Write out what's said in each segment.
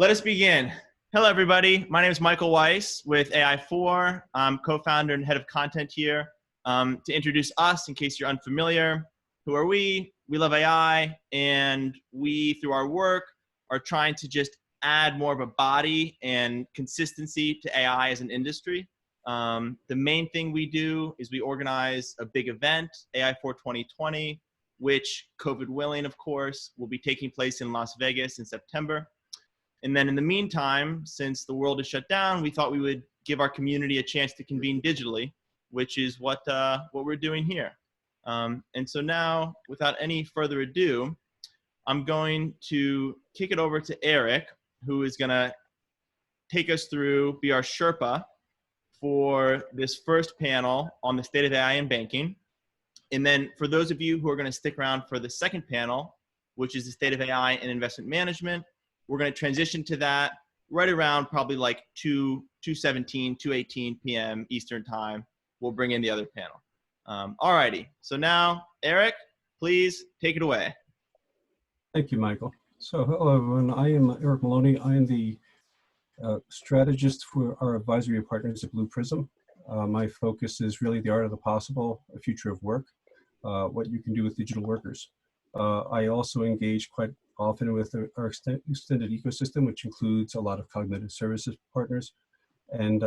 Let us begin. Hello, everybody. My name is Michael Weiss with AI4. I'm co-founder and head of content here. To introduce us, in case you're unfamiliar, who are we? We love AI, and we, through our work, are trying to just add more of a body and consistency to AI as an industry. The main thing we do is we organize a big event, AI4 2020, which, COVID willing, of course, will be taking place in Las Vegas in September. And then in the meantime, since the world is shut down, we thought we would give our community a chance to convene digitally, which is what we're doing here. And so now, without any further ado, I'm going to kick it over to Eric, who is going to take us through, be our Sherpa for this first panel on the state of AI in banking. And then for those of you who are going to stick around for the second panel, which is the state of AI in investment management, we're going to transition to that right around probably like 2:17, 2:18 p.m. Eastern time. We'll bring in the other panel. All righty. So now, Eric, please take it away. Thank you, Michael. So hello, everyone. I am Eric Maloney. I am the strategist for our advisory partners at Blue Prism. My focus is really the art of the possible, a future of work, what you can do with digital workers. I also engage quite often with our extended ecosystem, which includes a lot of cognitive services partners and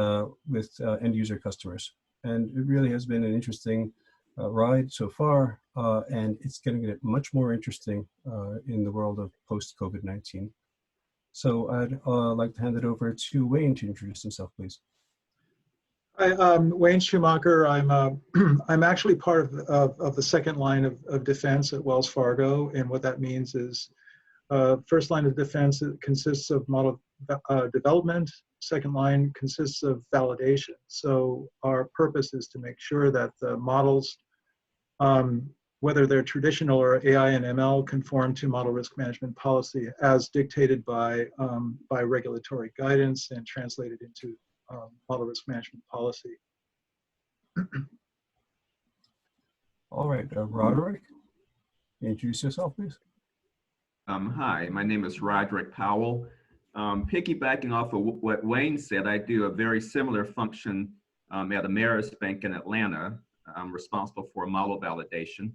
with end user customers. And it really has been an interesting ride so far, and it's going to get much more interesting in the world of post-COVID-19. So I'd like to hand it over to Wayne to introduce himself, please. Hi, Wayne Schumacher. I'm actually part of the second line of defense at Wells Fargo, and what that means is first line of defense consists of model development. Second line consists of validation. So our purpose is to make sure that the models, whether they're traditional or AI and ML, conform to model risk management policy as dictated by regulatory guidance and translated into model risk management policy. All right, Roderick, introduce yourself, please. Hi, my name is Roderick Powell. Piggybacking off of what Wayne said, I do a very similar function at Ameris Bank in Atlanta. I'm responsible for model validation.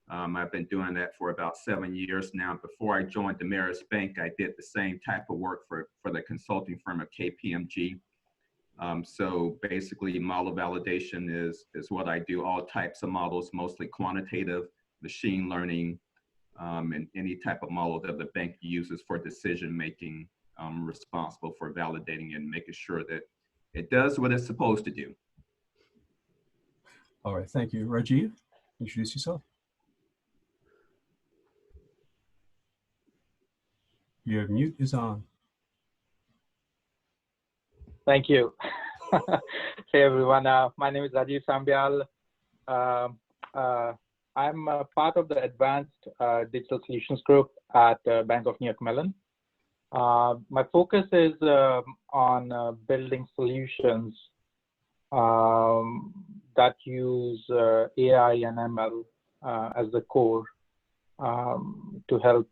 I've been doing that for about 7 years now. Before I joined Ameris Bank, I did the same type of work for the consulting firm of KPMG. So basically, model validation is what I do, all types of models, mostly quantitative, machine learning, and any type of model that the bank uses for decision-making. I'm responsible for validating and making sure that it does what it's supposed to do. All right, thank you. Rajeev, introduce yourself. Your mute is on. Thank you. Hey, everyone. My name is Rajeev Sambyal. I'm part of the Advanced Digital Solutions Group at Bank of New York Mellon. My focus is on building solutions that use AI and ML as the core to help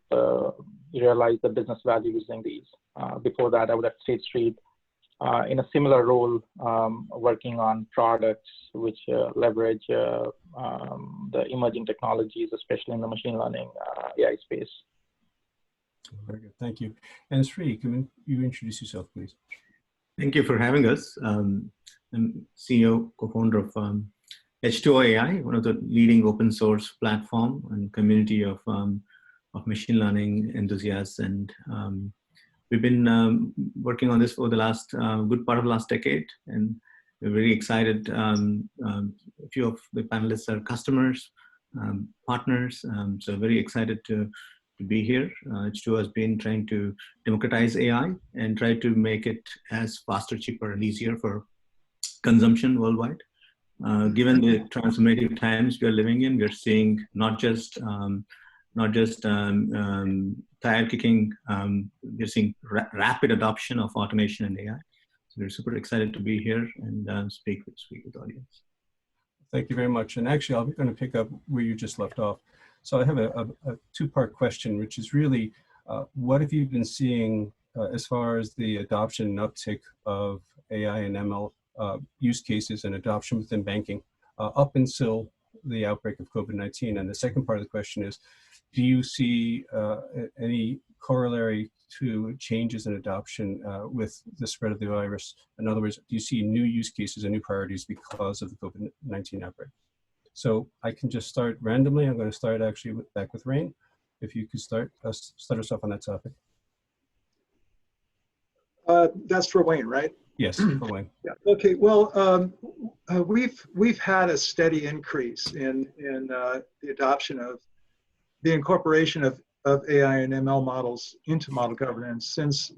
realize the business value using these. Before that, I was at State Street in a similar role, working on products which leverage the emerging technologies, especially in the machine learning AI space. Very good, thank you. And Sri, can you introduce yourself, please? Thank you for having us. I'm CEO, co-founder of H2O.ai, one of the leading open source platform and community of machine learning enthusiasts. And we've been working on this for the last good part of the last decade, and we're very excited. A few of the panelists are customers, partners, so very excited to be here. H2O has been trying to democratize AI and try to make it as faster, cheaper, and easier for consumption worldwide. Given the transformative times we are living in, we're seeing not just tire kicking, we're seeing rapid adoption of automation and AI. So we're super excited to be here and speak with the audience. Thank you very much. And actually, I'm going to pick up where you just left off. So I have a two-part question, which is really, what have you been seeing as far as the adoption and uptick of AI and ML use cases and adoption within banking up until the outbreak of COVID-19. And the second part of the question is, do you see any corollary to changes in adoption with the spread of the virus? In other words, do you see new use cases and new priorities because of the COVID-19 outbreak? So I can just start randomly. I'm going to start actually back with Rain. If you could start us off on that topic. That's for Wayne, right? Yes, for Wayne. Yeah. Okay. Well, we've had a steady increase in the adoption of the incorporation of AI and ML models into model governance since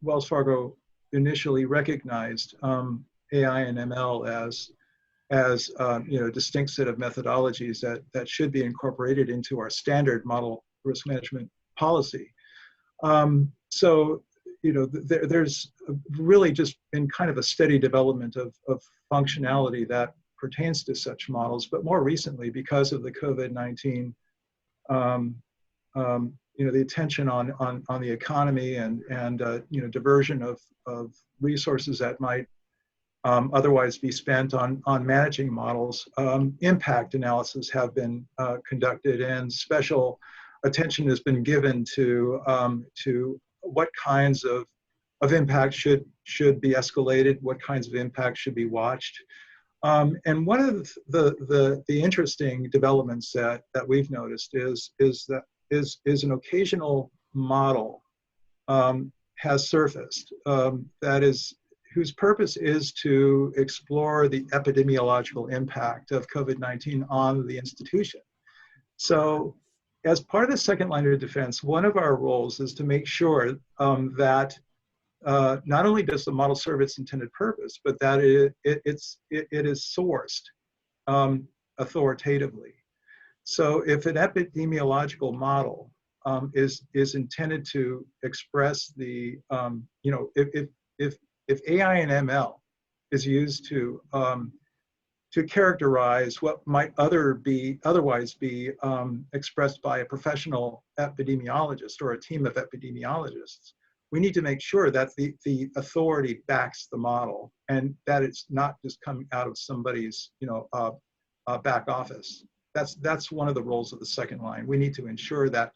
Wells Fargo initially recognized AI and ML as a distinct set of methodologies that should be incorporated into our standard model risk management policy. So there's really just been kind of a steady development of functionality that pertains to such models, but more recently, because of the COVID-19, the attention on the economy and diversion of resources that might otherwise be spent on managing models, impact analysis have been conducted, and special attention has been given to what kinds of impact should be escalated, what kinds of impact should be watched. And one of the interesting developments that we've noticed is an occasional model has surfaced whose purpose is to explore the epidemiological impact of COVID-19 on the institution. So as part of the second line of defense, one of our roles is to make sure that not only does the model serve its intended purpose, but that it is sourced authoritatively. So if an epidemiological model is intended to express the, if AI and ML is used to characterize what might otherwise be expressed by a professional epidemiologist or a team of epidemiologists, we need to make sure that the authority backs the model and that it's not just coming out of somebody's back office. That's one of the roles of the second line. We need to ensure that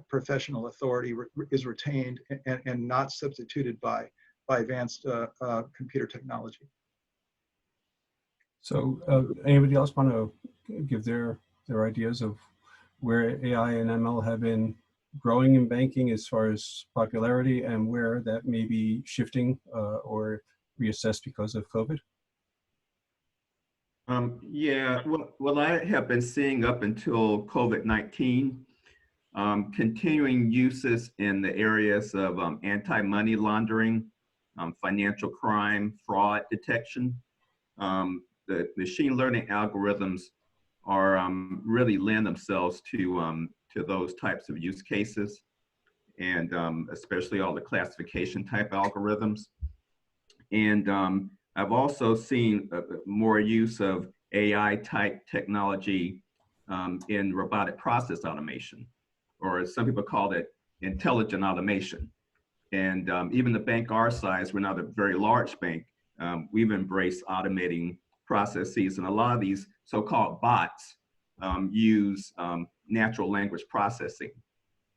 professional authority is retained and not substituted by advanced computer technology. So anybody else want to give their ideas of where AI and ML have been growing in banking as far as popularity and where that may be shifting or reassessed because of COVID? Yeah, well, I have been seeing up until COVID-19, continuing uses in the areas of anti-money laundering, financial crime, fraud detection. The machine learning algorithms are really lend themselves to those types of use cases, and especially all the classification type algorithms. And I've also seen more use of AI type technology in robotic process automation, or as some people call it, intelligent automation. And even the bank our size, we're not a very large bank, we've embraced automating processes, and a lot of these so-called bots use natural language processing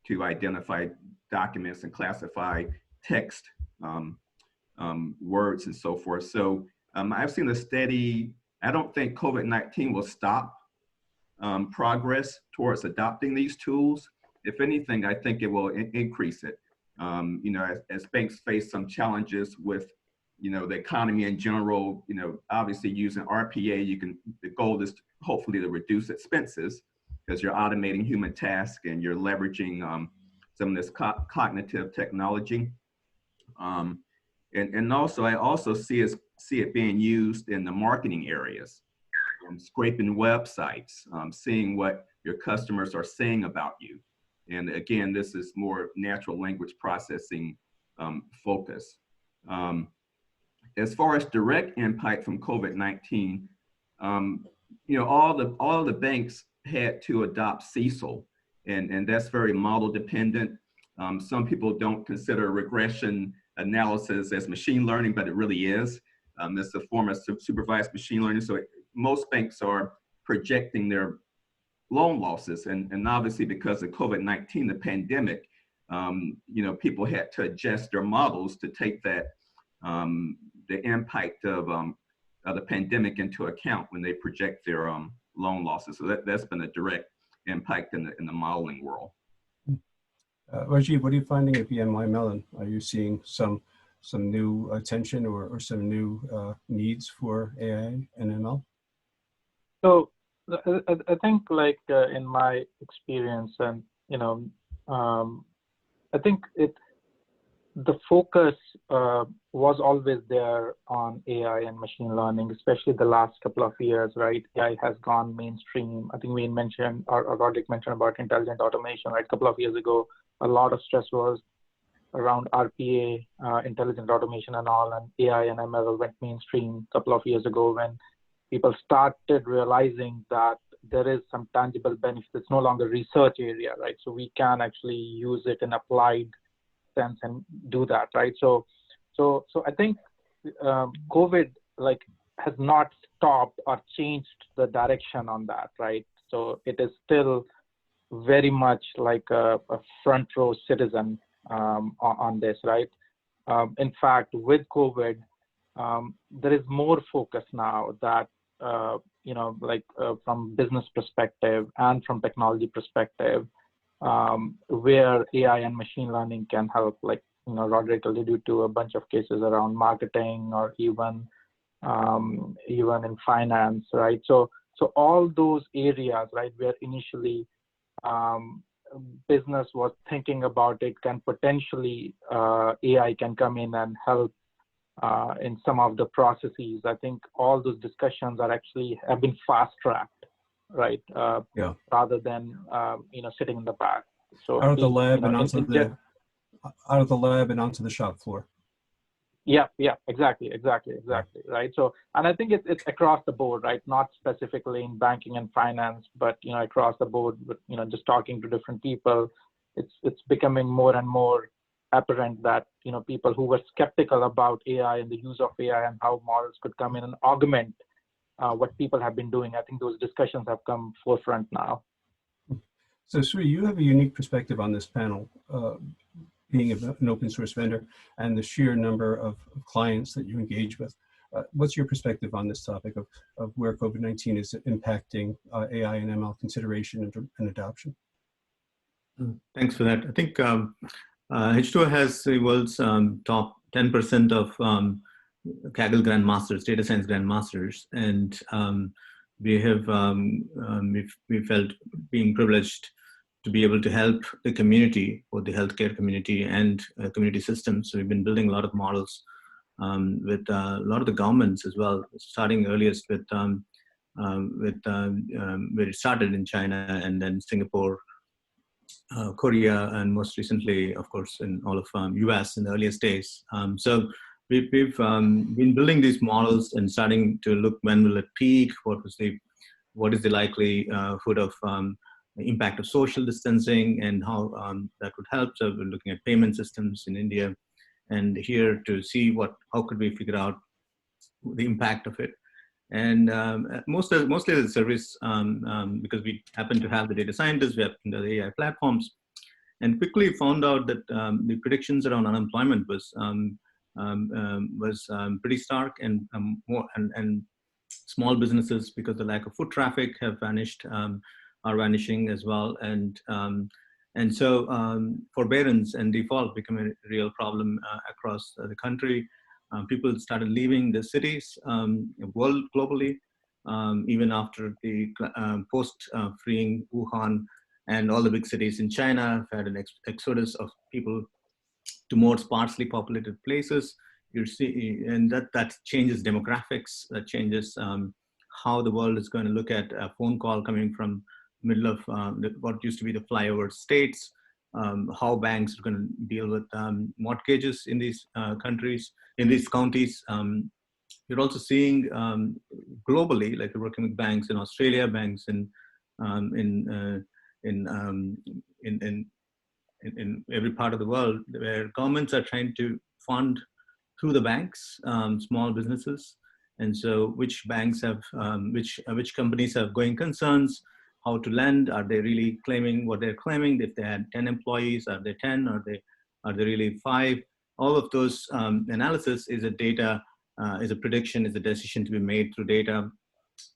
to identify documents and classify text, words and so forth. So I've seen a steady, I don't think COVID-19 will stop progress towards adopting these tools. If anything, I think it will increase it. As banks face some challenges with, the economy in general, obviously using RPA, the goal is hopefully to reduce expenses because you're automating human tasks and you're leveraging some of this cognitive technology. And also, I also see it being used in the marketing areas, scraping websites, seeing what your customers are saying about you. And again, this is more natural language processing focus. As far as direct impact from COVID-19, all the banks had to adopt CECL, and that's very model dependent. Some people don't consider regression analysis as machine learning, but it really is. It's a form of supervised machine learning. So most banks are projecting their loan losses. And obviously because of COVID-19, the pandemic, people had to adjust their models to take that, the impact of the pandemic into account when they project their loan losses. So that's been a direct impact in the modeling world. Rajeev, what are you finding at BNY Mellon? Are you seeing some new attention or some new needs for AI and ML? So I think like in my experience, and I think the focus was always there on AI and machine learning, especially the last couple of years, right? AI has gone mainstream. I think we mentioned, or Roderick mentioned about intelligent automation, right? A couple of years ago, a lot of stress was around RPA, intelligent automation and all, and AI and ML went mainstream a couple of years ago when people started realizing that there is some tangible benefits. It's no longer research area, right? So we can actually use it in applied sense and do that, right? So I think COVID has not stopped or changed the direction on that, right? So it is still very much like a front row citizen on this, right? In fact, with COVID, there is more focus now that from business perspective and from technology perspective, where AI and machine learning can help. Like Roderick alluded to a bunch of cases around marketing or even in finance, right? So all those areas, right, where initially business was thinking about it, can potentially AI can come in and help in some of the processes. I think all those discussions have been fast tracked, right? Rather than sitting in the back. So out of the lab and onto the shop floor. Yeah, exactly, right? So, and I think it's across the board, right? Not specifically in banking and finance, but across the board. With just talking to different people, it's becoming more and more apparent that people who were skeptical about AI and the use of AI and how models could come in and augment what people have been doing. I think those discussions have come forefront now. So Sri, you have a unique perspective on this panel, being an open source vendor and the sheer number of clients that you engage with. What's your perspective on this topic of where COVID-19 is impacting AI and ML consideration and adoption? Thanks for that. I think H2O has the world's top 10% of Kaggle grandmasters, data science grandmasters, and we felt being privileged to be able to help the community, or the healthcare community and community systems. So we've been building a lot of models with a lot of the governments as well, starting earliest with where it started in China, and then Singapore, Korea, and most recently, of course, in all of US in the earliest days. So we've been building these models and starting to look, when will it peak? What is the likelihood of impact of social distancing and how that would help? So we're looking at payment systems in India and here to see how could we figure out the impact of it. And mostly the service, because we happen to have the data scientists, we have the AI platforms, and quickly found out that the predictions around unemployment was pretty stark, and small businesses, because the lack of foot traffic, have vanished, are vanishing as well, and so forbearance and default become a real problem across the country. People started leaving the cities, world globally, even after the post-freeing Wuhan, and all the big cities in China have had an exodus of people to more sparsely populated places. You see, and that changes demographics, that changes how the world is going to look at a phone call coming from middle of what used to be the flyover states, how banks are going to deal with mortgages in these countries, in these counties. You're also seeing globally, like we're working with banks in Australia, banks in in every part of the world where governments are trying to fund through the banks, small businesses. And so which banks have, which companies have going concerns, how to lend, are they really claiming what they're claiming? If they had 10 employees, are they 10, are they really 5? All of those analysis is a data, is a prediction, is a decision to be made through data.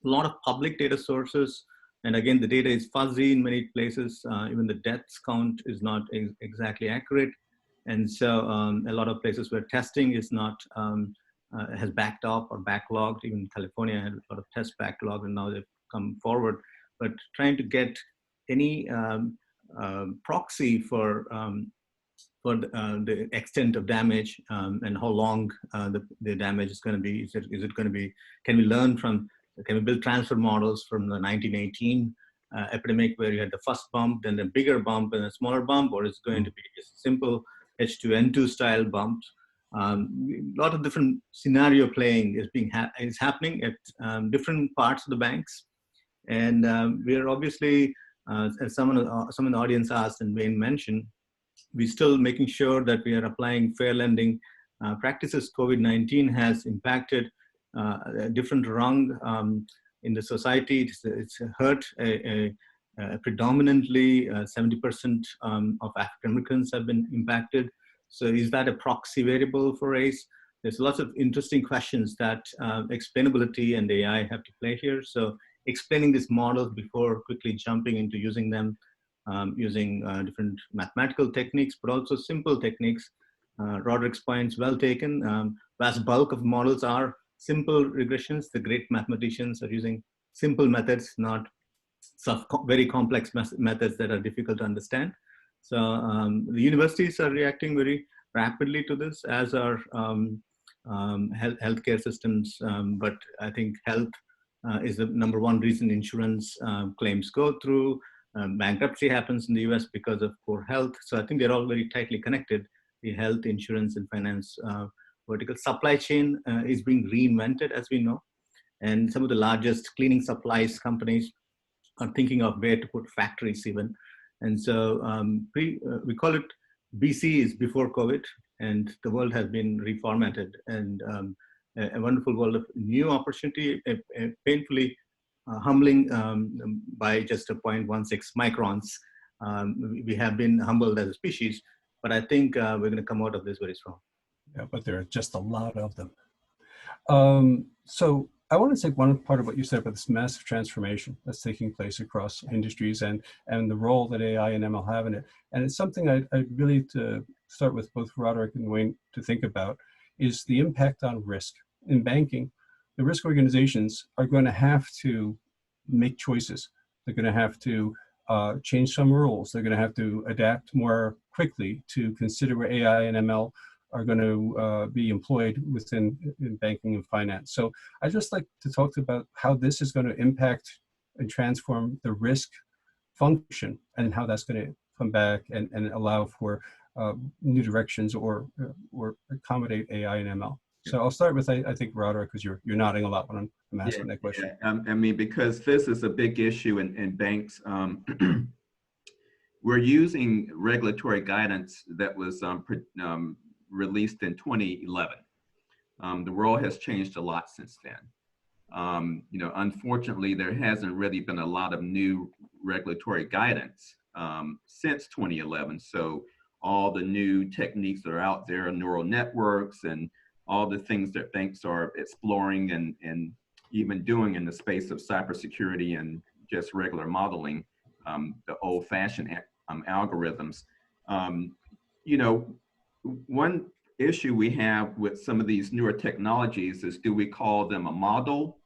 A lot of public data sources. And again, the data is fuzzy in many places. Even the deaths count is not exactly accurate. And so a lot of places where testing is not, has backed up or backlogged. Even California had a lot of test backlog, and now they've come forward. But trying to get any proxy for the extent of damage and how long the damage is going to be. Is it going to be, can we learn from, can we build transfer models from the 1918 epidemic where you had the first bump, then the bigger bump and a smaller bump, or is it going to be just simple H2N2 style bumps? A lot of different scenario playing is happening at different parts of the banks. And we are obviously, as someone in the audience asked and Wayne mentioned, we're still making sure that we are applying fair lending practices. COVID-19 has impacted a different rung in the society. It's hurt predominantly 70% of African Americans have been impacted. So is that a proxy variable for race? There's lots of interesting questions that explainability and AI have to play here. So explaining these models before quickly jumping into using them, using different mathematical techniques, but also simple techniques. Roderick's points well taken. Vast bulk of models are simple regressions. The great mathematicians are using simple methods, not very complex methods that are difficult to understand. So the universities are reacting very rapidly to this, as are healthcare systems. But I think health is the #1 reason insurance claims go through. Bankruptcy happens in the US because of poor health. So I think they're all very tightly connected. The health, insurance, and finance vertical. Supply chain is being reinvented, as we know. And some of the largest cleaning supplies companies are thinking of where to put factories even. And so we call it BC is before COVID, and the world has been reformatted, and a wonderful world of new opportunity, painfully humbling by just a 0.16 microns. We have been humbled as a species, but I think we're going to come out of this very strong. Yeah, but there are just a lot of them. So I want to take one part of what you said about this massive transformation that's taking place across industries and the role that AI and ML have in it. And it's something I really, to start with both Roderick and Wayne to think about, is the impact on risk. In banking, the risk organizations are going to have to make choices. They're going to have to change some rules. They're going to have to adapt more quickly to consider where AI and ML are going to be employed within banking and finance. So I'd just like to talk about how this is going to impact and transform the risk function and how that's going to come back and allow for new directions or accommodate AI and ML. So I'll start with, I think, Roderick, because you're nodding a lot when I'm asking that question. Yeah. I mean, because this is a big issue in banks. We're using regulatory guidance that was released in 2011. The world has changed a lot since then. You know, unfortunately, there hasn't really been a lot of new regulatory guidance since 2011. So all the new techniques that are out there, neural networks, and all the things that banks are exploring and even doing in the space of cybersecurity and just regular modeling, the old-fashioned algorithms. You know, one issue we have with some of these newer technologies is, do we call them a model,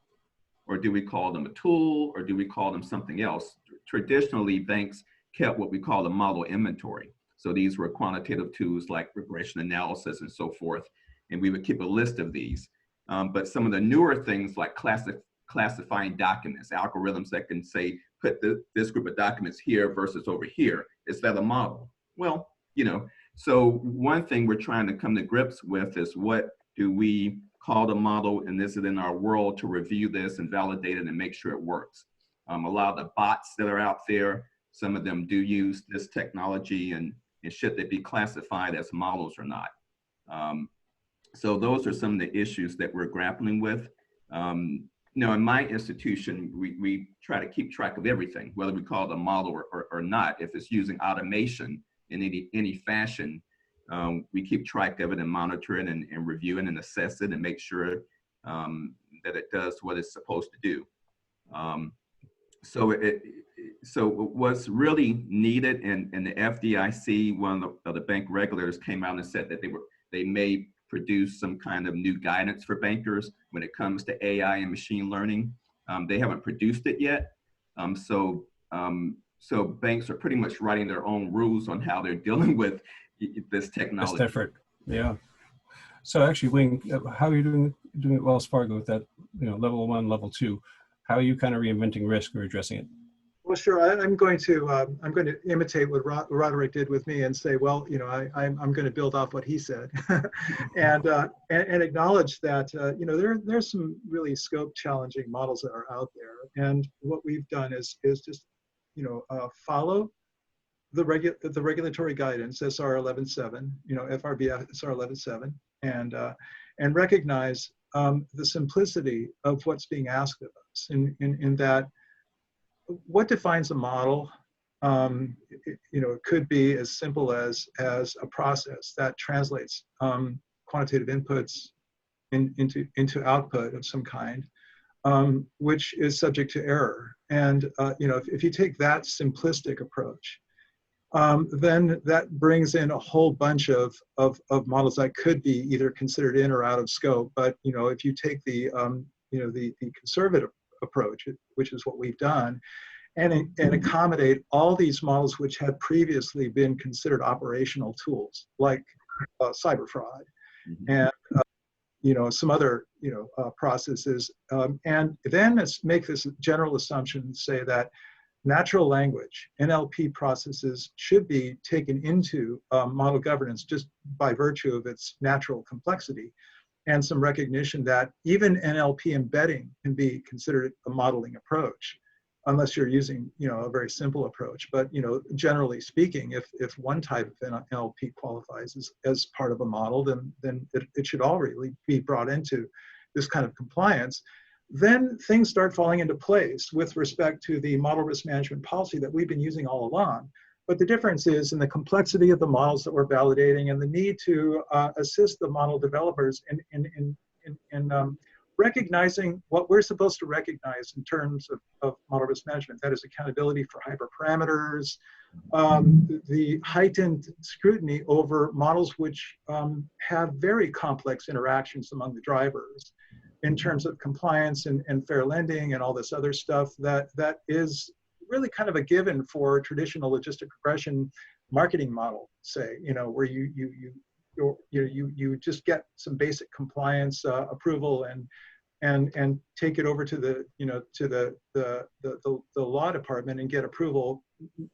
or do we call them a tool, or do we call them something else? Traditionally, banks kept what we call a model inventory. So these were quantitative tools like regression analysis and so forth, and we would keep a list of these. But some of the newer things like classifying documents, algorithms that can say, put this group of documents here versus over here, is that a model? Well, you know, so one thing we're trying to come to grips with is, what do we call the model, and is it in our world to review this and validate it and make sure it works? A lot of the bots that are out there, some of them do use this technology, and and should they be classified as models or not. So those are some of the issues that we're grappling with. You know, in my institution, we try to keep track of everything, whether we call it a model or not. If it's using automation in any fashion, we keep track of it and monitor it and review it and assess it and make sure that it does what it's supposed to do. So what's really needed, and the FDIC, one of the bank regulators, came out and said that they may produce some kind of new guidance for bankers when it comes to AI and machine learning. They haven't produced it yet. So banks are pretty much writing their own rules on how they're dealing with this technology. That's different, yeah. So actually, Wayne, how are you doing at Wells Fargo with that, level 1, level 2? How are you kind of reinventing risk or addressing it? Well, sure. I'm going to imitate what Roderick did with me and say, well, I'm going to build off what he said, and acknowledge that there's some really scope challenging models that are out there, and what we've done is just follow the regulatory guidance, SR 11.7, FRB SR 11.7, and recognize the simplicity of what's being asked of us in that. What defines a model? It could be as simple as a process that translates quantitative inputs into output of some kind, which is subject to error. And if you take that simplistic approach, then that brings in a whole bunch of models that could be either considered in or out of scope. But if you take the conservative approach, which is what we've done, and accommodate all these models which had previously been considered operational tools, like cyber fraud, and some other processes, and then let's make this general assumption, say that natural language, NLP processes, should be taken into model governance just by virtue of its natural complexity, and some recognition that even NLP embedding can be considered a modeling approach, unless you're using a very simple approach. But generally speaking, if one type of NLP qualifies as part of a model, then it should already be brought into this kind of compliance. Then things start falling into place with respect to the model risk management policy that we've been using all along. But the difference is in the complexity of the models that we're validating and the need to assist the model developers in recognizing what we're supposed to recognize in terms of model risk management. That is accountability for hyperparameters, the heightened scrutiny over models which have very complex interactions among the drivers in terms of compliance and fair lending and all this other stuff that is really kind of a given for traditional logistic regression marketing model, say, where you just get some basic compliance approval and take it over to the law department and get approval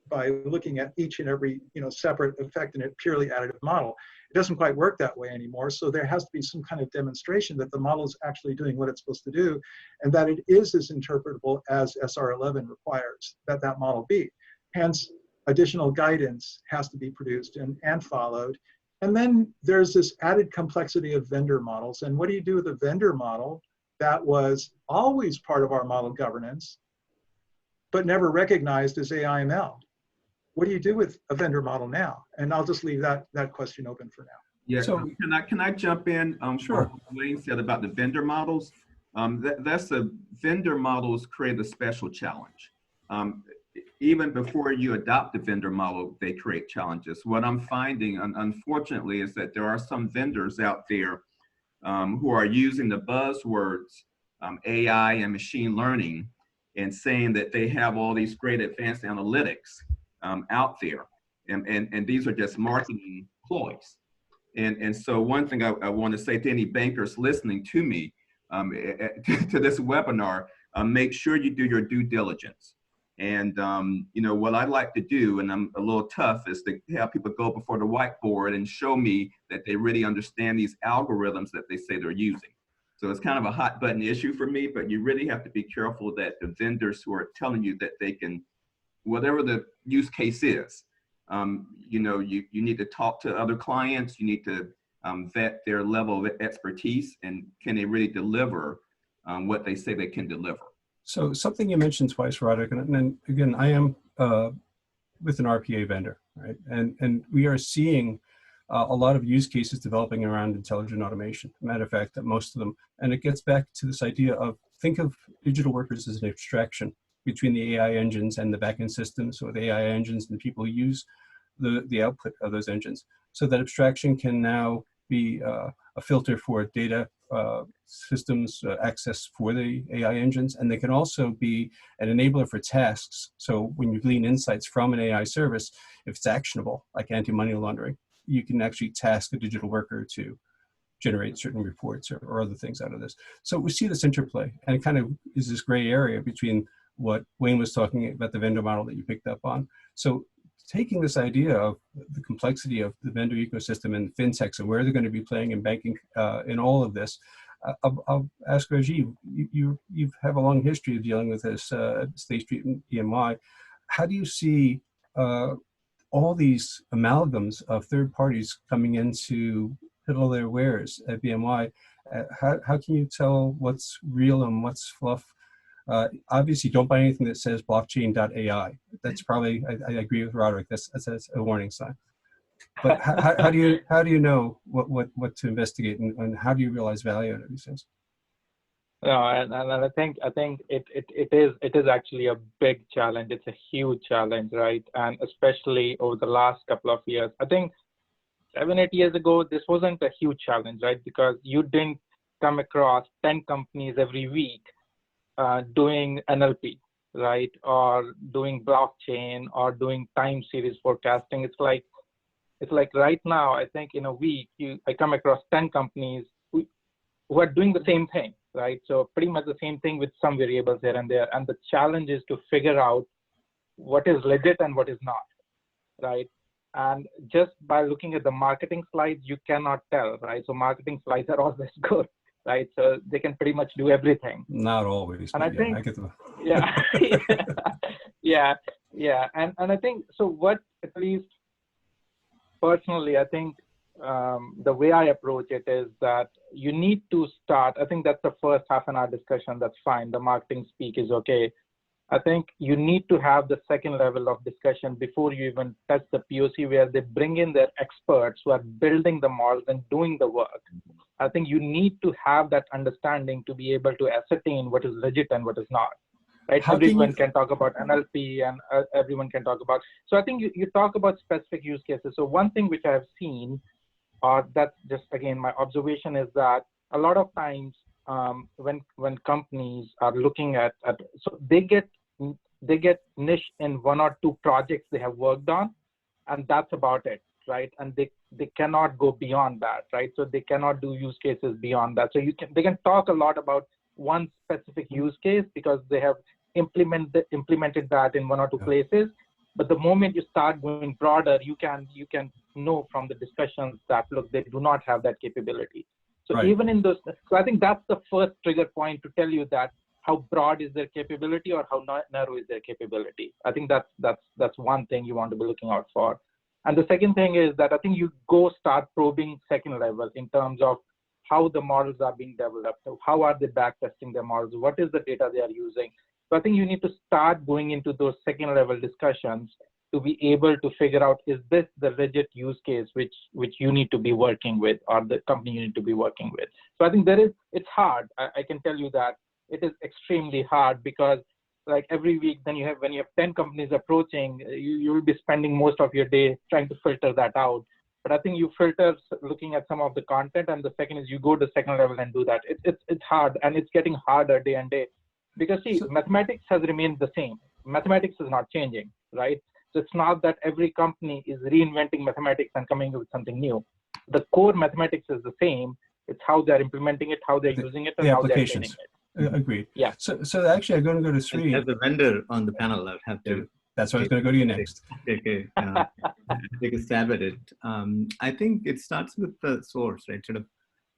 by looking at each and every separate effect in a purely additive model. It doesn't quite work that way anymore. So there has to be some kind of demonstration that the model is actually doing what it's supposed to do, and that it is as interpretable as SR 11 requires that model be. Hence, additional guidance has to be produced and followed. And then there's this added complexity of vendor models. And what do you do with a vendor model that was always part of our model governance, but never recognized as AIML? What do you do with a vendor model now? And I'll just leave that question open for now. Yeah, so, can I jump in? Sure. What Wayne said about the vendor models. Vendor models create a special challenge. Even before you adopt a vendor model, they create challenges. What I'm finding, unfortunately, is that there are some vendors out there who are using the buzzwords AI and machine learning and saying that they have all these great advanced analytics out there. And these are just marketing ploys. And so one thing I want to say to any bankers listening to me, to this webinar, make sure you do your due diligence. And what I like to do, and I'm a little tough, is to have people go before the whiteboard and show me that they really understand these algorithms that they say they're using. So it's kind of a hot button issue for me, but you really have to be careful that the vendors who are telling you that they can, whatever the use case is, You know, you need to talk to other clients. You need to vet their level of expertise, and can they really deliver what they say they can deliver. So something you mentioned twice, Roderick, and then again, I am with an RPA vendor, right? And we are seeing a lot of use cases developing around intelligent automation. Matter of fact, that most of them, and it gets back to this idea of, think of digital workers as an abstraction between the AI engines and the backend systems, or the AI engines and the people who use the output of those engines. So that abstraction can now be a filter for data systems access for the AI engines, and they can also be an enabler for tasks. So when you glean insights from an AI service, if it's actionable, like anti-money laundering, you can actually task a digital worker to generate certain reports or other things out of this. So we see this interplay, and it kind of is this gray area between what Wayne was talking about, the vendor model that you picked up on. So taking this idea of the complexity of the vendor ecosystem and fintechs and where they're going to be playing in banking in all of this, I'll ask Rajeev, you have a long history of dealing with this at State Street and BNY. How do you see all these amalgams of third parties coming in to peddle their wares at BNY? How can you tell what's real and what's fluff? Obviously, don't buy anything that says blockchain.ai. That's probably, I agree with Roderick, that's a warning sign. But how do you know what to investigate, and how do you realize value out of these things? No, and I think it is actually a big challenge. It's a huge challenge, right? And especially over the last couple of years. I think 7-8 years ago, this wasn't a huge challenge, right? Because you didn't come across 10 companies every week doing NLP, right? Or doing blockchain, or doing time series forecasting. It's like right now, I think in a week, I come across 10 companies who are doing the same thing, right? So pretty much the same thing with some variables here and there. And the challenge is to figure out what is legit and what is not, right? And just by looking at the marketing slides, you cannot tell, right? So marketing slides are always good, right? So they can pretty much do everything. Not always. And I think, I get the... yeah. And I think, so what, at least personally, I think the way I approach it is that you need to start, I think that's the first half an hour discussion, that's fine. The marketing speak is okay. I think you need to have the second level of discussion before you even touch the POC, where they bring in their experts who are building the models and doing the work. I think you need to have that understanding to be able to ascertain what is legit and what is not. Right? Everyone can talk about NLP, and everyone can talk about. So I think you talk about specific use cases. So one thing which I have seen, or that's just again my observation, is that a lot of times when companies are looking at so they get niche in one or two projects they have worked on, and that's about it, right? And they cannot go beyond that, right? So they cannot do use cases beyond that. So they can talk a lot about one specific use case because they have implemented that in one or two places. But the moment you start going broader, you can know from the discussions that, look, they do not have that capability. So even in those, so I think that's the first trigger point to tell you that how broad is their capability or how narrow is their capability. I think that's one thing you want to be looking out for. And the second thing is that I think you start probing second level in terms of how the models are being developed. So how are they back testing their models? What is the data they are using? So I think you need to start going into those second level discussions to be able to figure out, is this the legit use case which you need to be working with, or the company you need to be working with. So I think it's hard. I can tell you that it is extremely hard, because like every week, then when you have 10 companies approaching, you will be spending most of your day trying to filter that out. But I think you filter looking at some of the content, and the second is you go to second level and do that. It's hard, and it's getting harder day and day, because see, mathematics has remained the same. Mathematics is not changing, right? So it's not that every company is reinventing mathematics and coming up with something new. The core mathematics is the same. It's how they're implementing it, how they're using it, and how they're training it. Agreed. Yeah. So actually, I'm going to go to Sri. As a vendor on the panel, I'll have to. That's what I was going to go to you next. Okay. Take a stab at it. I think it starts with the source, right? Sort of.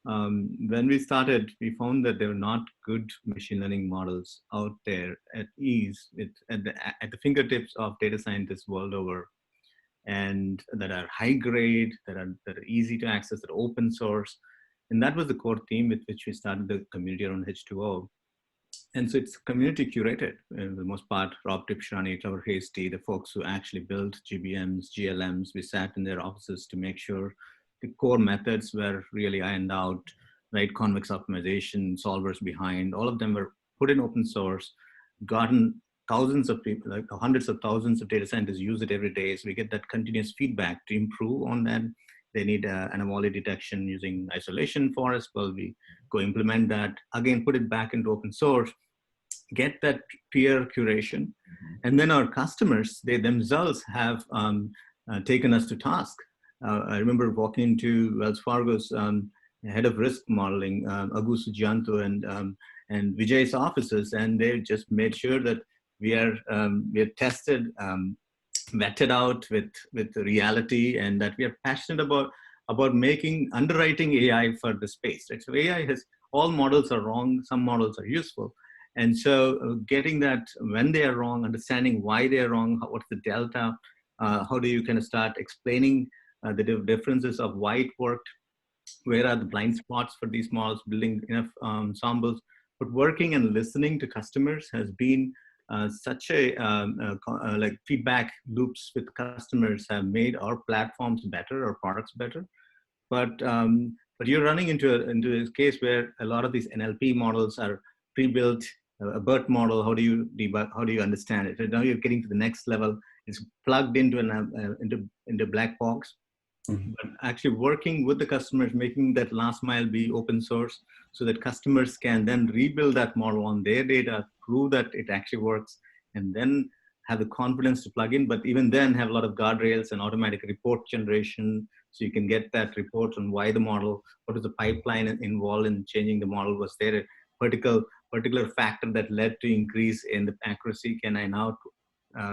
When we started, we found that there were not good machine learning models out there at ease, at the fingertips of data scientists world over. and that are high grade, that are easy to access, that are open source. And that was the core theme with which we started the community around H2O. And so it's community curated. For the most part, Rob Tipshani, Trevor Hasty, the folks who actually built GBMs, GLMs, we sat in their offices to make sure the core methods were really ironed out, right? Convex optimization, solvers behind, all of them were put in open source, gotten thousands of people, like hundreds of thousands of data scientists use it every day. So we get that continuous feedback to improve on that. They need anomaly detection using isolation for us. Well, we go implement that, again, put it back into open source, get that peer curation. And then our customers, they themselves have taken us to task. I remember walking into Wells Fargo's head of risk modeling, Agu Sujanto and Vijay's offices, and they just made sure that we are tested, vetted out with reality, and that we are passionate about making underwriting AI for the space. Right? So AI has, all models are wrong, some models are useful. And so getting that when they are wrong, understanding why they are wrong, what's the delta, how do you kind of start explaining the differences of why it worked, where are the blind spots for these models, building enough ensembles. But working and listening to customers has been such a like feedback loops with customers have made our platforms better, our products better. But you're running into a case where a lot of these NLP models are pre-built. A BERT model, how do you debug? How do you understand it? And now you're getting to the next level. It's plugged into into black box. Mm-hmm. But actually working with the customers, making that last mile be open source, so that customers can then rebuild that model on their data, prove that it actually works, and then have the confidence to plug in. But even then, have a lot of guardrails and automatic report generation, so you can get that report on why the model, what is the pipeline involved in changing the model, was there a particular factor that led to increase in the accuracy? Can I now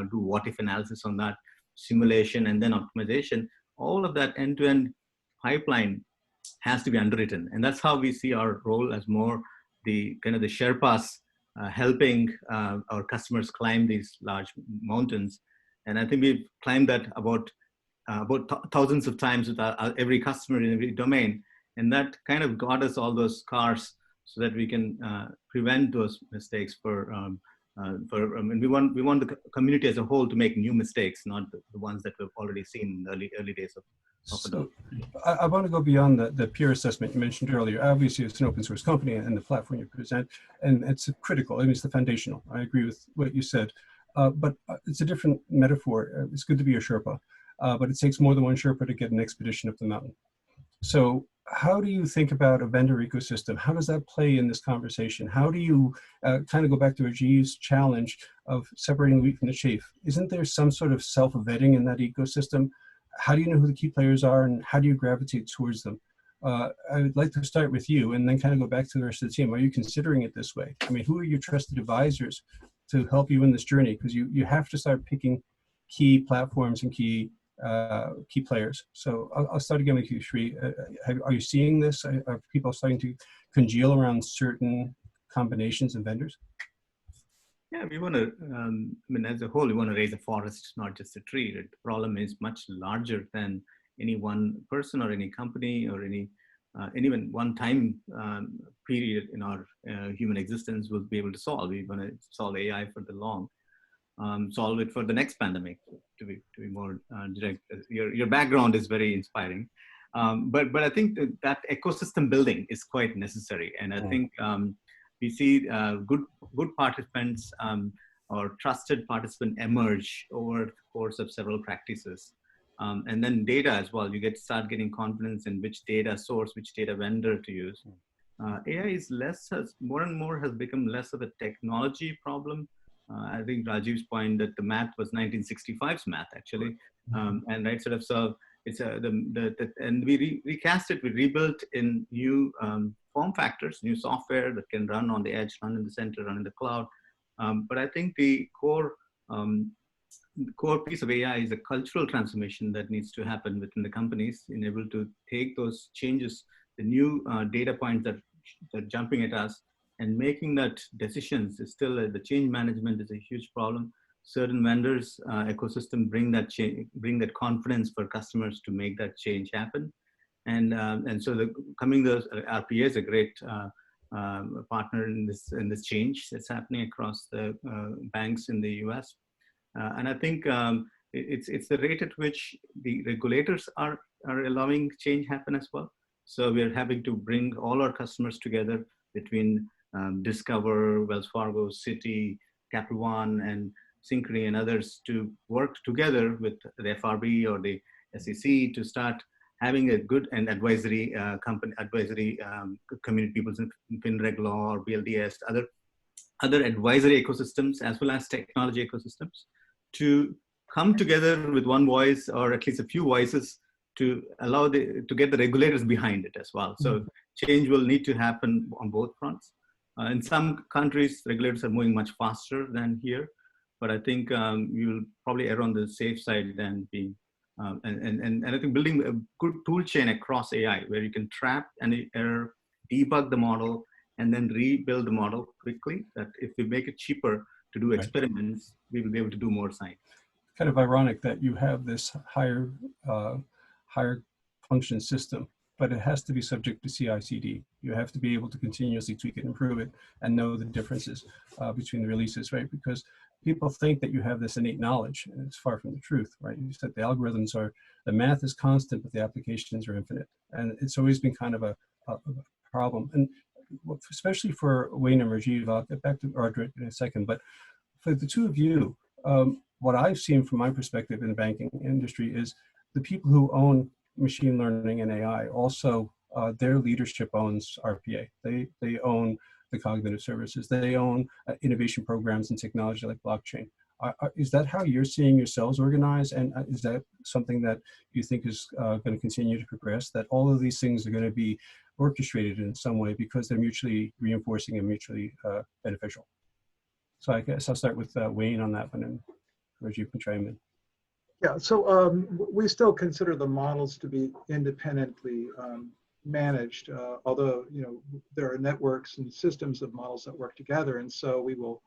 do what if analysis on that, simulation, and then optimization? All of that end-to-end pipeline has to be underwritten. And that's how we see our role as more the kind of the Sherpas helping our customers climb these large mountains. And I think we've climbed that about thousands of times with every customer in every domain. And that kind of got us all those scars so that we can prevent those mistakes and we want the community as a whole to make new mistakes, not the ones that we've already seen in the early days of so I want to go beyond the peer assessment you mentioned earlier. Obviously, it's an open source company and the platform you present, and it's critical. I mean, it's the foundational. I agree with what you said, but it's a different metaphor. It's good to be a Sherpa, but it takes more than one Sherpa to get an expedition up the mountain. So how do you think about a vendor ecosystem? How does that play in this conversation? How do you kind of go back to Rajeev's challenge of separating the wheat from the chaff? Isn't there some sort of self-vetting in that ecosystem? How do you know who the key players are, and how do you gravitate towards them? I would like to start with you and then kind of go back to the rest of the team. Are you considering it this way? I mean, who are your trusted advisors to help you in this journey? Because you have to start picking key platforms and key players. So I'll start again with you, Shri. Are you seeing this? Are people starting to congeal around certain combinations of vendors? Yeah, we want to, I mean, as a whole, we want to raise a forest, not just a tree. The problem is much larger than any one person or any company or any even one time period in our human existence will be able to solve. We want to solve AI for the long. Solve it for the next pandemic, to be more direct. Your background is very inspiring, but I think that ecosystem building is quite necessary, and I think we see good participants or trusted participants emerge over the course of several practices, and then data as well. You start getting confidence in which data source, which data vendor to use. AI is more and more has become less of a technology problem. I think Rajeev's point that the math was 1965's math actually, and right sort of so it's and we recast it, we rebuilt in new form factors, new software that can run on the edge, run in the center, run in the cloud. But I think the core piece of AI is a cultural transformation that needs to happen within the companies, in able to take those changes, the new data points that are jumping at us, and making that decisions is still the change management is a huge problem. certain vendors ecosystem bring that change, bring that confidence for customers to make that change happen. And so the RPA is a great partner in this change that's happening across the banks in the US. And I think it's the rate at which the regulators are allowing change happen as well. So we're having to bring all our customers together between Discover, Wells Fargo, Citi, Capital One, and Synchrony and others to work together with the FRB or the SEC to start having a good and advisory community, people in FinReg law or BLDS, other advisory ecosystems as well as technology ecosystems to come together with one voice or at least a few voices to allow to get the regulators behind it as well. So change will need to happen on both fronts. In some countries, regulators are moving much faster than here, but I think we will probably err on the safe side than being, and I think building a good tool chain across AI where you can trap any error, debug the model, and then rebuild the model quickly, that if we make it cheaper to do experiments, we will be able to do more science. Kind of ironic that you have this higher function system, but it has to be subject to CI/CD. You have to be able to continuously tweak it and improve it and know the differences between the releases, right? Because people think that you have this innate knowledge, and it's far from the truth, right? You said the algorithms the math is constant, but the applications are infinite. And it's always been kind of a problem. And especially for Wayne and Rajeev, I'll get back to Roderick in a second, but for the two of you, what I've seen from my perspective in the banking industry is the people who own machine learning and AI also, their leadership owns RPA. They own the cognitive services. They own innovation programs and technology like blockchain. Is that how you're seeing yourselves organize? And is that something that you think is going to continue to progress, that all of these things are going to be orchestrated in some way because they're mutually reinforcing and mutually beneficial? So I guess I'll start with Wayne on that one, and Rajeev can chime in. Yeah, so we still consider the models to be independently managed, although there are networks and systems of models that work together, and so we will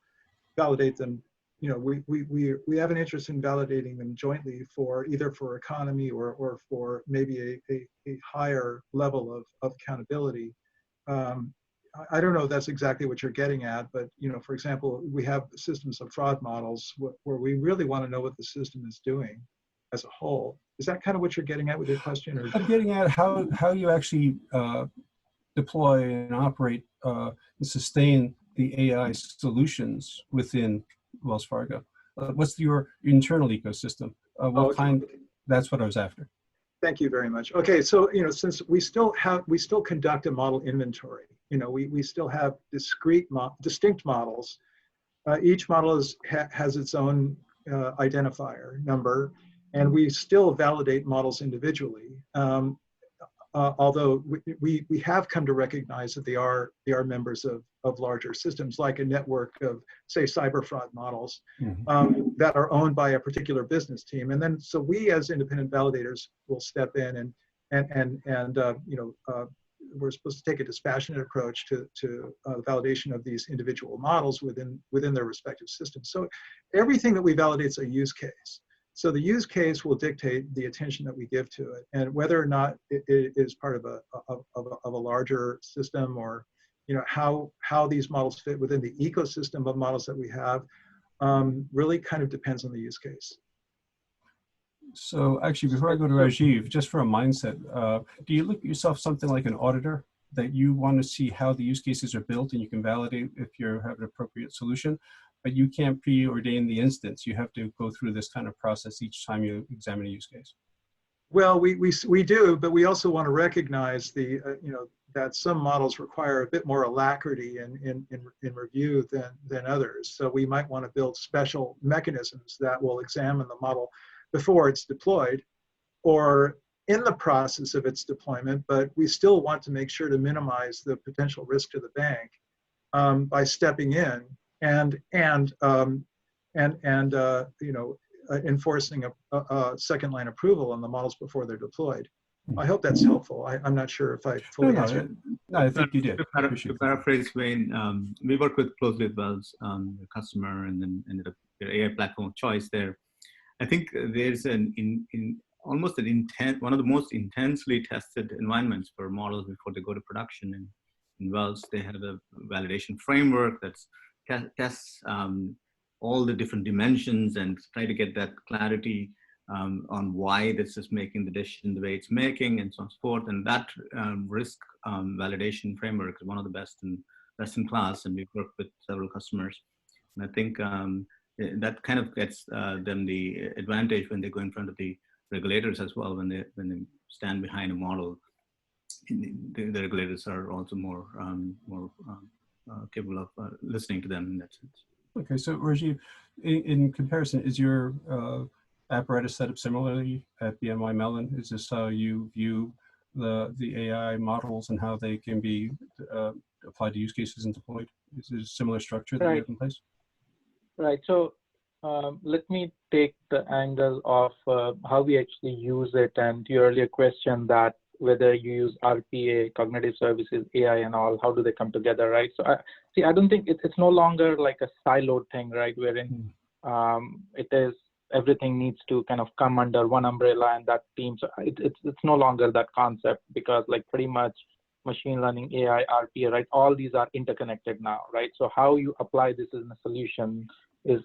validate them. We have an interest in validating them jointly for either for economy or for maybe a higher level of accountability. I don't know if that's exactly what you're getting at, but for example, we have systems of fraud models where we really want to know what the system is doing as a whole. Is that kind of what you're getting at with your question? Or? I'm getting at how you actually deploy and operate and sustain the AI solutions within Wells Fargo. What's your internal ecosystem? What kind? That's what I was after. Thank you very much. Okay, so since we still conduct a model inventory. We still have distinct models. Each model has its own identifier number, and we still validate models individually. Although we have come to recognize that they are members of larger systems, like a network of, say, cyber fraud models that are owned by a particular business team. And then, so we as independent validators will step in and we're supposed to take a dispassionate approach to the validation of these individual models within their respective systems. So everything that we validate is a use case. So the use case will dictate the attention that we give to it, and whether or not it is part of a larger system, or how these models fit within the ecosystem of models that we have, really kind of depends on the use case. So actually, before I go to Rajeev, just for a mindset, do you look at yourself something like an auditor, that you want to see how the use cases are built and you can validate if you have an appropriate solution, but you can't preordain the instance? You have to go through this kind of process each time you examine a use case. Well, we do, but we also want to recognize that some models require a bit more alacrity in review than others. So we might want to build special mechanisms that will examine the model before it's deployed or in the process of its deployment, but we still want to make sure to minimize the potential risk to the bank by stepping in and enforcing a second line approval on the models before they're deployed. I hope that's helpful. I'm not sure if I fully answered. No, I think you did. To paraphrase Wayne, we work closely with Wells, the customer, and then ended up your AI platform of choice there. I think there's almost one of the most intensely tested environments for models before they go to production. And in Wells, they have a validation framework that's tests all the different dimensions and try to get that clarity on why this is making the decision the way it's making, and so on and so forth. And that risk validation framework is one of the best in class, and we've worked with several customers. And I think that kind of gets them the advantage when they go in front of the regulators as well. When they stand behind a model, the regulators are also more capable of listening to them in that sense. Okay, so Rajeev, in comparison, is your apparatus set up similarly at BNY Mellon? Is this how you view the AI models and how they can be applied to use cases and deployed? Is it a similar structure that you have in place? Right. So let me take the angle of how we actually use it, and to your earlier question that whether you use RPA, cognitive services, AI, and all, how do they come together, right? So I don't think it's no longer like a siloed thing, right? Wherein it is everything needs to kind of come under one umbrella and that team. So it's no longer that concept, because like pretty much machine learning, AI, RPA, right? All these are interconnected now, right? So how you apply this in a solution is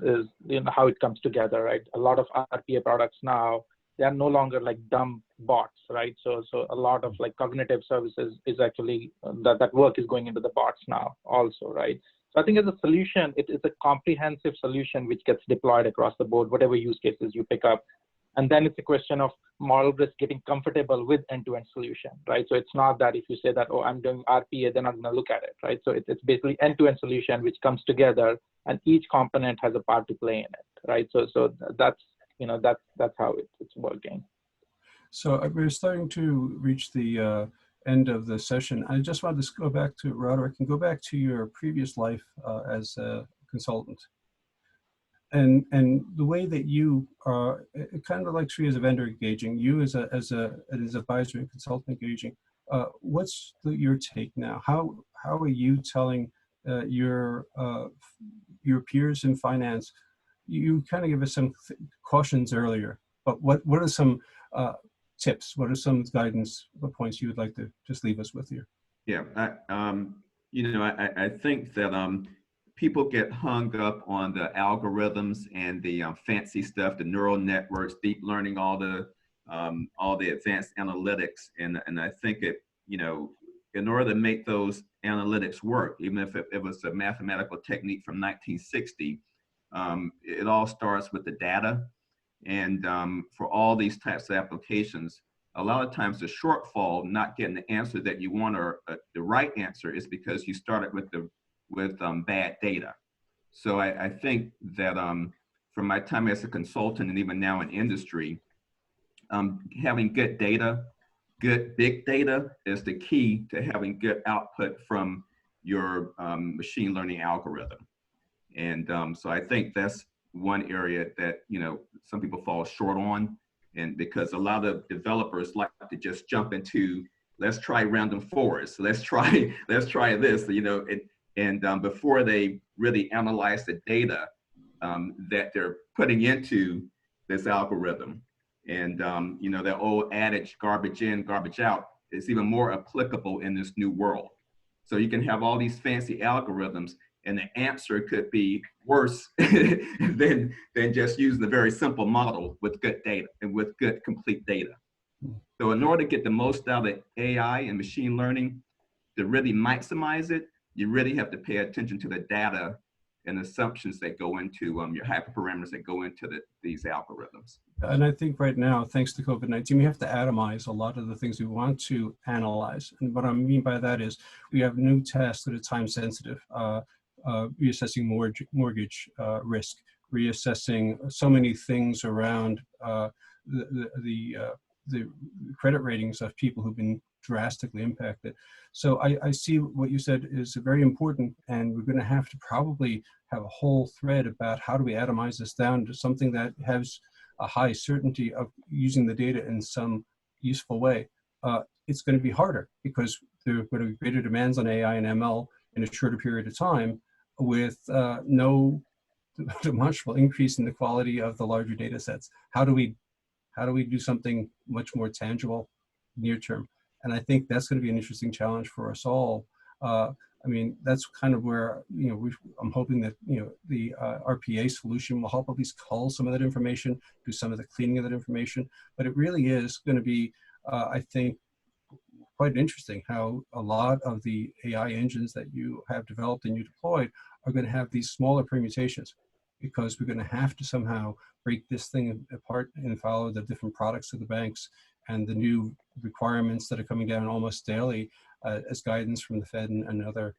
how it comes together, right? A lot of RPA products now, they are no longer like dumb bots, right? So a lot of like cognitive services is actually that work is going into the bots now also, right? So I think as a solution, it's a comprehensive solution which gets deployed across the board, whatever use cases you pick up. And then it's a question of model risk getting comfortable with end-to-end solution, right? So it's not that if you say that, oh, I'm doing RPA, they're not going to look at it, right? So it's basically end-to-end solution which comes together, and each component has a part to play in it, right? So that's that's how it's working. So we're starting to reach the end of the session. I just wanted to go back to Roderick and go back to your previous life as a consultant. And the way that you are, it kind of like you as a vendor engaging, you as an advisor and consultant engaging. What's your take now? How are you telling your peers in finance? You kind of give us some cautions earlier, but what are some tips? What are some guidance? What points you would like to just leave us with here? Yeah, I think that people get hung up on the algorithms and the fancy stuff, the neural networks, deep learning, all the advanced analytics, and I think in order to make those analytics work, even if it was a mathematical technique from 1960, it all starts with the data. And for all these types of applications, a lot of times the shortfall, not getting the answer that you want or the right answer, is because you started with bad data. So I think that from my time as a consultant and even now in industry, having good data, good big data is the key to having good output from your machine learning algorithm. And so I think that's one area that some people fall short on, and because a lot of developers like to just jump into, let's try random forest, let's try this, and before they really analyze the data that they're putting into this algorithm. And the old adage, garbage in, garbage out, is even more applicable in this new world. So you can have all these fancy algorithms, and the answer could be worse than just using a very simple model with good data and with good complete data. So in order to get the most out of AI and machine learning, to really maximize it, you really have to pay attention to the data and assumptions that go into your hyperparameters that go into these algorithms. And I think right now, thanks to COVID-19, we have to atomize a lot of the things we want to analyze. And what I mean by that is we have new tasks that are time sensitive. Reassessing mortgage risk, reassessing so many things around the credit ratings of people who've been drastically impacted. So I see what you said is very important, and we're going to have to probably have a whole thread about how do we atomize this down to something that has a high certainty of using the data in some useful way. It's going to be harder because there are going to be greater demands on AI and ML in a shorter period of time, with no demonstrable increase in the quality of the larger data sets. How do we do something much more tangible near term? And I think that's going to be an interesting challenge for us all. I mean, that's kind of where, I'm hoping that, the RPA solution will help at least cull some of that information, do some of the cleaning of that information. But it really is going to be, I think, quite interesting how a lot of the AI engines that you have developed and you deployed are going to have these smaller permutations, because we're going to have to somehow break this thing apart and follow the different products of the banks and the new requirements that are coming down almost daily as guidance from the Fed and other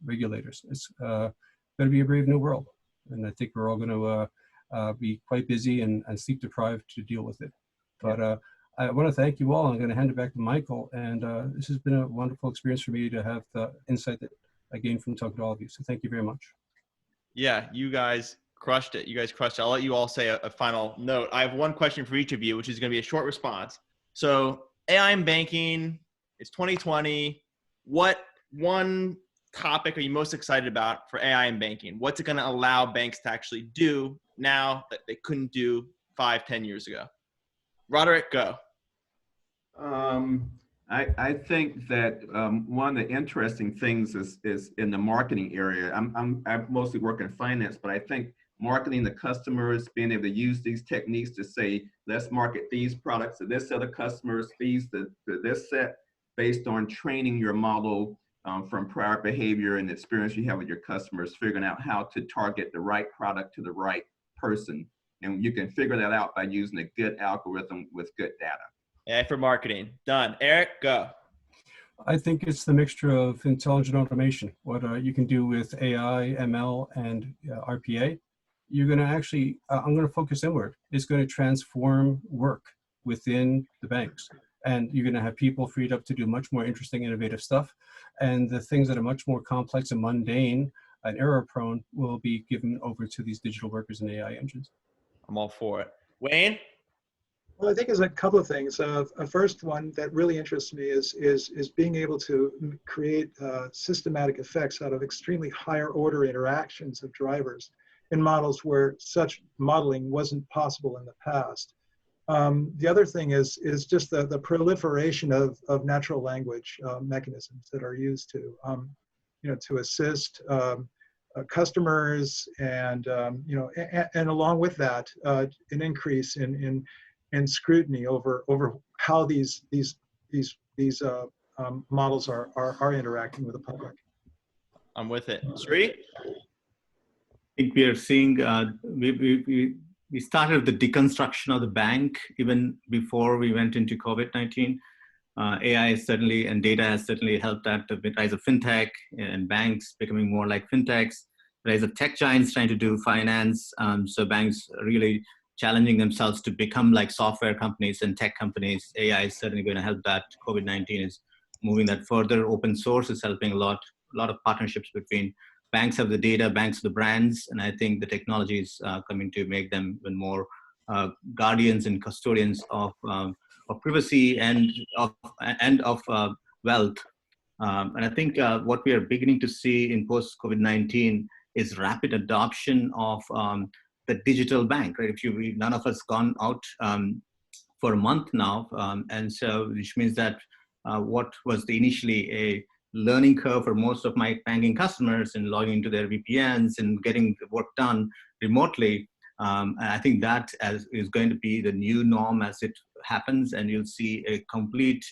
regulators. It's going to be a brave new world. And I think we're all going to be quite busy and sleep deprived to deal with it. But I want to thank you all. I'm going to hand it back to Michael. And this has been a wonderful experience for me to have the insight that I gained from talking to all of you. So thank you very much. Yeah, you guys crushed it. You guys crushed it. I'll let you all say a final note. I have one question for each of you, which is going to be a short response. So AI in banking, it's 2020. What one topic are you most excited about for AI in banking? What's it going to allow banks to actually do now that they couldn't do 5-10 years ago? Roderick, go. I think that one of the interesting things is in the marketing area. I mostly work in finance, but I think marketing the customers, being able to use these techniques to say, let's market these products to this set of customers, these to this set, based on training your model from prior behavior and experience you have with your customers, figuring out how to target the right product to the right person. And you can figure that out by using a good algorithm with good data. AI for marketing. Done. Eric, go. I think it's the mixture of intelligent automation. What you can do with AI, ML, and RPA. You're going to actually, I'm going to focus inward. It's going to transform work within the banks. And you're going to have people freed up to do much more interesting, innovative stuff. And the things that are much more complex and mundane and error prone will be given over to these digital workers and AI engines. I'm all for it. Wayne? Well, I think there's a couple of things. A first one that really interests me is being able to create systematic effects out of extremely higher order interactions of drivers in models where such modeling wasn't possible in the past. The other thing is just the proliferation of natural language mechanisms that are used to, to assist customers, and and along with that, an increase in scrutiny over how these models are interacting with the public. I'm with it. Sri? I think we are seeing, we started the deconstruction of the bank even before we went into COVID-19. AI certainly, and data has certainly helped that, the rise of fintech and banks becoming more like fintechs, rise of tech giants trying to do finance. So banks really challenging themselves to become like software companies and tech companies. AI is certainly going to help that. COVID-19 is moving that further. Open source is helping a lot of partnerships between banks have the data, banks have the brands, and I think the technology is coming to make them even more guardians and custodians of privacy and of wealth. And I think what we are beginning to see in post-COVID-19 is rapid adoption of the digital bank, right? None of us gone out for a month now, and so which means that what was initially a learning curve for most of my banking customers and logging into their VPNs and getting the work done remotely. And I think that is going to be the new norm as it happens, and you'll see a complete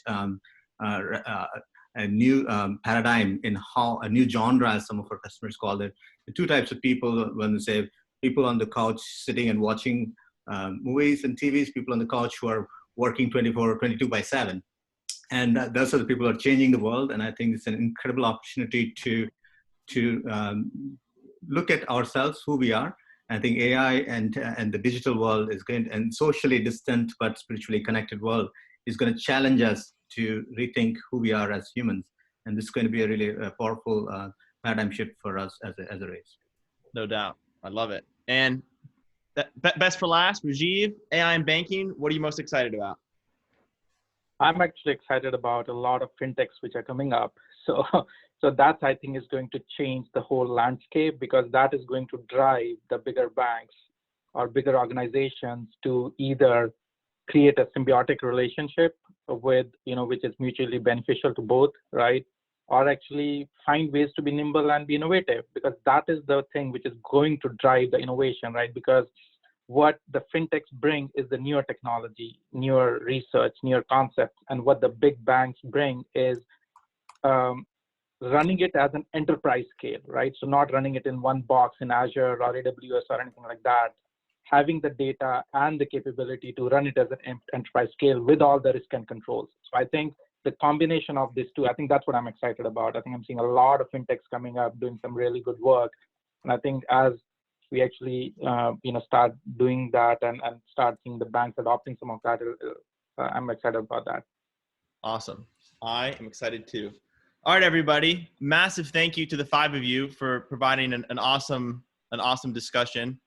a new paradigm in how a new genre, as some of our customers call it. The two types of people, when they say people on the couch sitting and watching movies and TVs, people on the couch who are working 22/7. And those are the people who are changing the world. And I think it's an incredible opportunity to look at ourselves, who we are. I think AI and the digital world is going to, and socially distant but spiritually connected world is going to challenge us to rethink who we are as humans. And this is going to be a really powerful paradigm shift for us as a race. No doubt. I love it. And best for last, Rajeev, AI and banking, what are you most excited about? I'm actually excited about a lot of fintechs which are coming up. So, so that I think is going to change the whole landscape, because that is going to drive the bigger banks or bigger organizations to either create a symbiotic relationship with, which is mutually beneficial to both, right? Or actually find ways to be nimble and be innovative, because that is the thing which is going to drive the innovation, right? Because what the fintechs bring is the newer technology, newer research, newer concepts, and what the big banks bring is running it as an enterprise scale, right? So not running it in one box in Azure or AWS or anything like that, having the data and the capability to run it as an enterprise scale with all the risk and controls. So I think the combination of these two, I think that's what I'm excited about. I think I'm seeing a lot of fintechs coming up, doing some really good work. And I think as we actually, start doing that and start seeing the banks adopting some of that, I'm excited about that. Awesome. I am excited too. All right, everybody. Massive thank you to the 5 of you for providing an awesome discussion.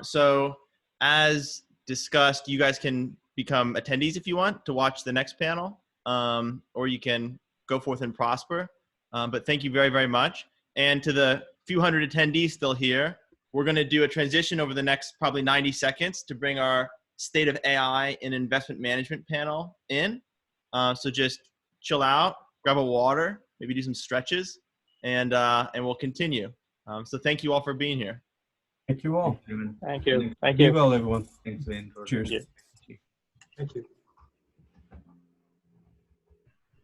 So as discussed, you guys can become attendees if you want to watch the next panel, or you can go forth and prosper. But thank you very, very much. And to the few hundred attendees still here, we're going to do a transition over the next probably 90 seconds to bring our State of AI in Investment Management panel in. So just chill out, grab a water, maybe do some stretches, and we'll continue. So thank you all for being here. Thank you all. Thank you. Be well, everyone. Thanks, Wayne. Cheers. Thank you. Thank you.